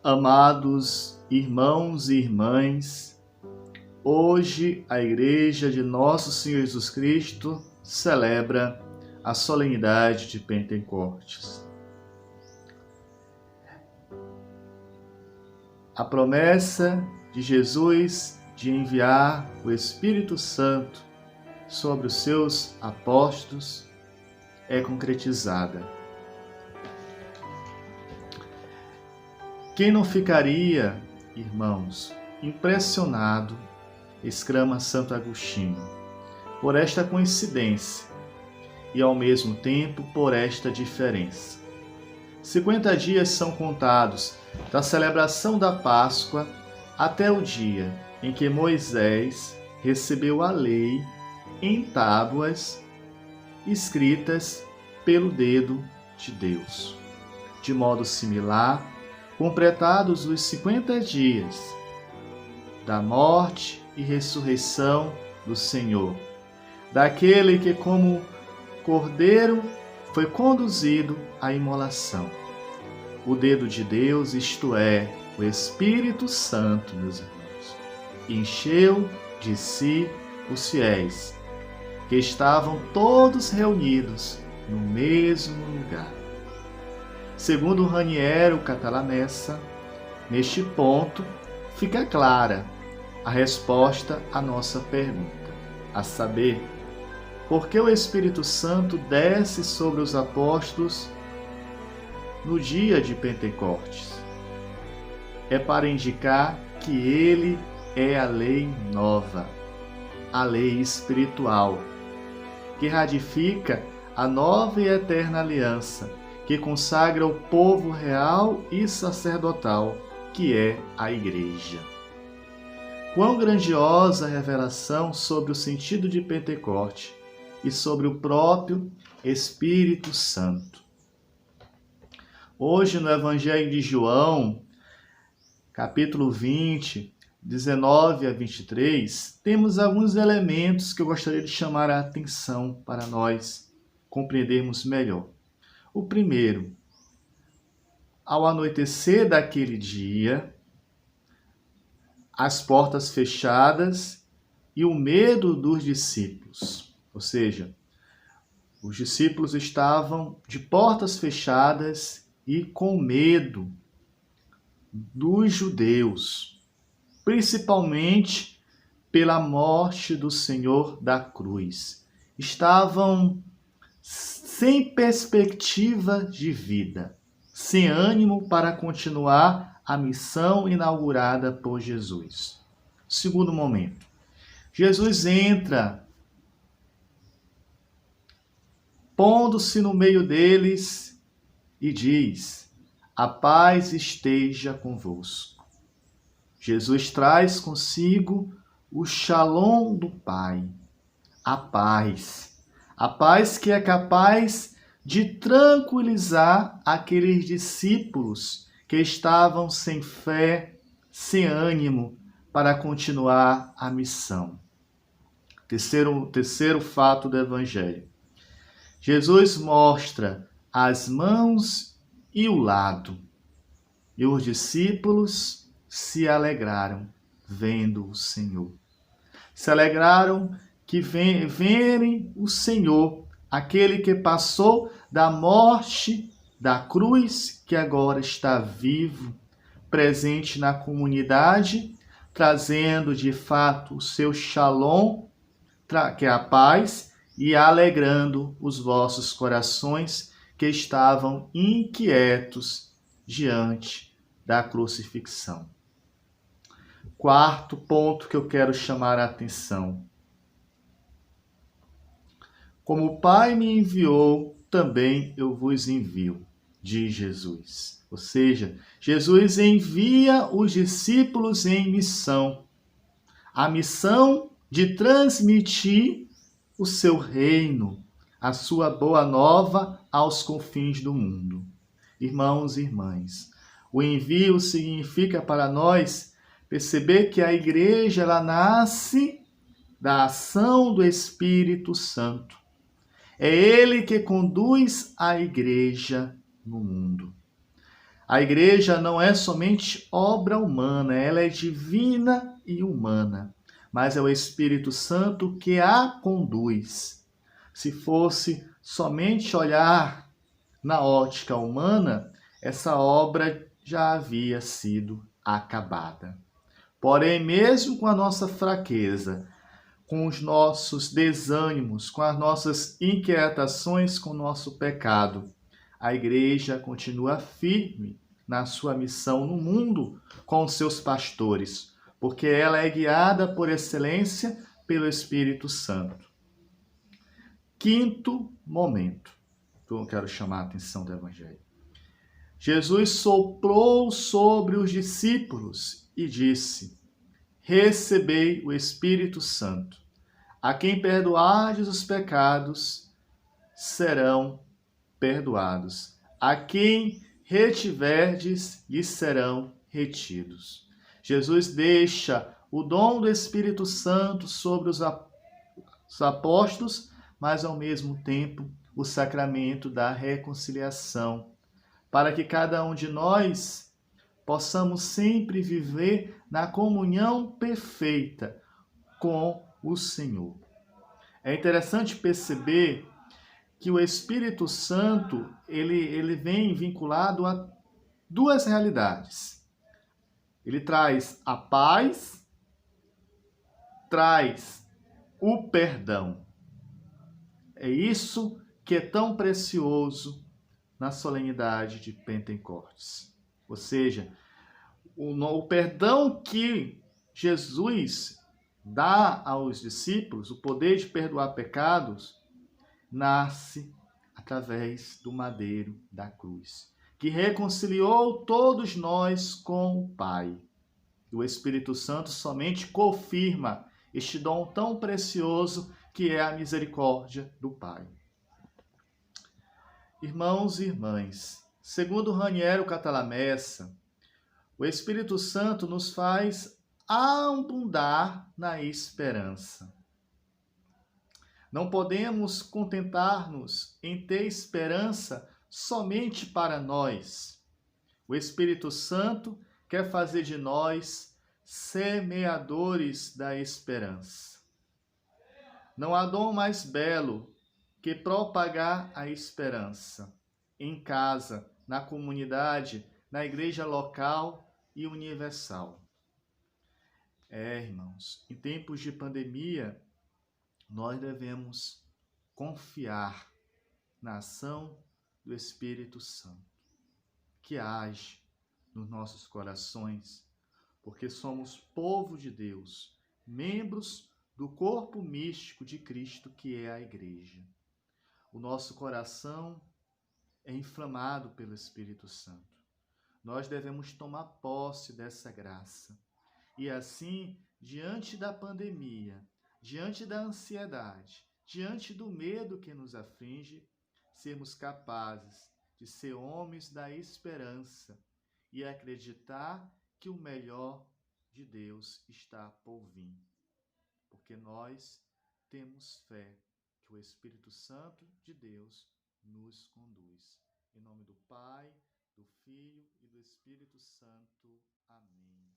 Amados irmãos e irmãs, hoje a Igreja de Nosso Senhor Jesus Cristo celebra a solenidade de Pentecostes. A promessa de Jesus de enviar o Espírito Santo sobre os seus apóstolos é concretizada. Quem não ficaria, irmãos, impressionado, exclama Santo Agostinho, por esta coincidência e ao mesmo tempo por esta diferença. 50 dias são contados da celebração da Páscoa até o dia em que Moisés recebeu a lei em tábuas escritas pelo dedo de Deus. De modo similar, completados os 50 dias da morte e ressurreição do Senhor, daquele que como cordeiro foi conduzido à imolação. O dedo de Deus, isto é, o Espírito Santo, meus irmãos, encheu de si os fiéis, que estavam todos reunidos no mesmo lugar. Segundo Raniero Cantalamessa, neste ponto fica clara a resposta à nossa pergunta, a saber, por que o Espírito Santo desce sobre os apóstolos no dia de Pentecostes? É para indicar que ele é a lei nova, a lei espiritual, que ratifica a nova e eterna aliança, que consagra o povo real e sacerdotal, que é a Igreja. Quão grandiosa revelação sobre o sentido de Pentecoste e sobre o próprio Espírito Santo. Hoje, no Evangelho de João, capítulo 20, 19 a 23, temos alguns elementos que eu gostaria de chamar a atenção para nós compreendermos melhor. O primeiro, ao anoitecer daquele dia, as portas fechadas e o medo dos discípulos. Ou seja, os discípulos estavam de portas fechadas e com medo dos judeus, principalmente pela morte do Senhor da cruz. Estavam sem perspectiva de vida, sem ânimo para continuar a missão inaugurada por Jesus. Segundo momento, Jesus entra, pondo-se no meio deles e diz: a paz esteja convosco. Jesus traz consigo o Shalom do Pai, a paz que é capaz de tranquilizar aqueles discípulos que estavam sem fé, sem ânimo para continuar a missão. Terceiro fato do Evangelho. Jesus mostra as mãos e o lado, e os discípulos se alegraram vendo o Senhor. Se alegraram que verem o Senhor, aquele que passou da morte, da cruz, que agora está vivo, presente na comunidade, trazendo de fato o seu Shalom, que é a paz, e alegrando os vossos corações que estavam inquietos diante da crucifixão. Quarto ponto que eu quero chamar a atenção. Como o Pai me enviou, também eu vos envio, diz Jesus. Ou seja, Jesus envia os discípulos em missão. A missão de transmitir o seu reino, a sua boa nova aos confins do mundo. Irmãos e irmãs, o envio significa para nós perceber que a igreja ela nasce da ação do Espírito Santo. É ele que conduz a igreja no mundo. A igreja não é somente obra humana, ela é divina e humana, mas é o Espírito Santo que a conduz. Se fosse somente olhar na ótica humana, essa obra já havia sido acabada. Porém, mesmo com a nossa fraqueza, com os nossos desânimos, com as nossas inquietações com o nosso pecado, a igreja continua firme na sua missão no mundo com os seus pastores, porque ela é guiada por excelência pelo Espírito Santo. Quinto momento, que eu quero chamar a atenção do Evangelho. Jesus soprou sobre os discípulos e disse: recebei o Espírito Santo. A quem perdoardes os pecados, serão perdoados. A quem retiverdes, lhes serão retidos. Jesus deixa o dom do Espírito Santo sobre os apóstolos, mas ao mesmo tempo o sacramento da reconciliação, para que cada um de nós possamos sempre viver na comunhão perfeita com o Senhor. É interessante perceber que o Espírito Santo ele vem vinculado a duas realidades. Ele traz a paz, traz o perdão. É isso que é tão precioso na solenidade de Pentecostes. Ou seja, o perdão que Jesus dá aos discípulos, o poder de perdoar pecados, nasce através do madeiro da cruz, que reconciliou todos nós com o Pai. O Espírito Santo somente confirma este dom tão precioso que é a misericórdia do Pai. Irmãos e irmãs, segundo Raniero Cantalamessa, o Espírito Santo nos faz abundar na esperança. Não podemos contentar-nos em ter esperança somente para nós. O Espírito Santo quer fazer de nós semeadores da esperança. Não há dom mais belo que propagar a esperança em casa, na comunidade, na igreja local e universal. Irmãos, em tempos de pandemia, nós devemos confiar na ação do Espírito Santo, que age nos nossos corações, porque somos povo de Deus, membros do corpo místico de Cristo, que é a Igreja. O nosso coração é inflamado pelo Espírito Santo. Nós devemos tomar posse dessa graça. E assim, diante da pandemia, diante da ansiedade, diante do medo que nos aflige, sermos capazes de ser homens da esperança e acreditar que o melhor de Deus está por vir. Porque nós temos fé que o Espírito Santo de Deus nos conduz. Em nome do Pai, do Filho e do Espírito Santo. Amém.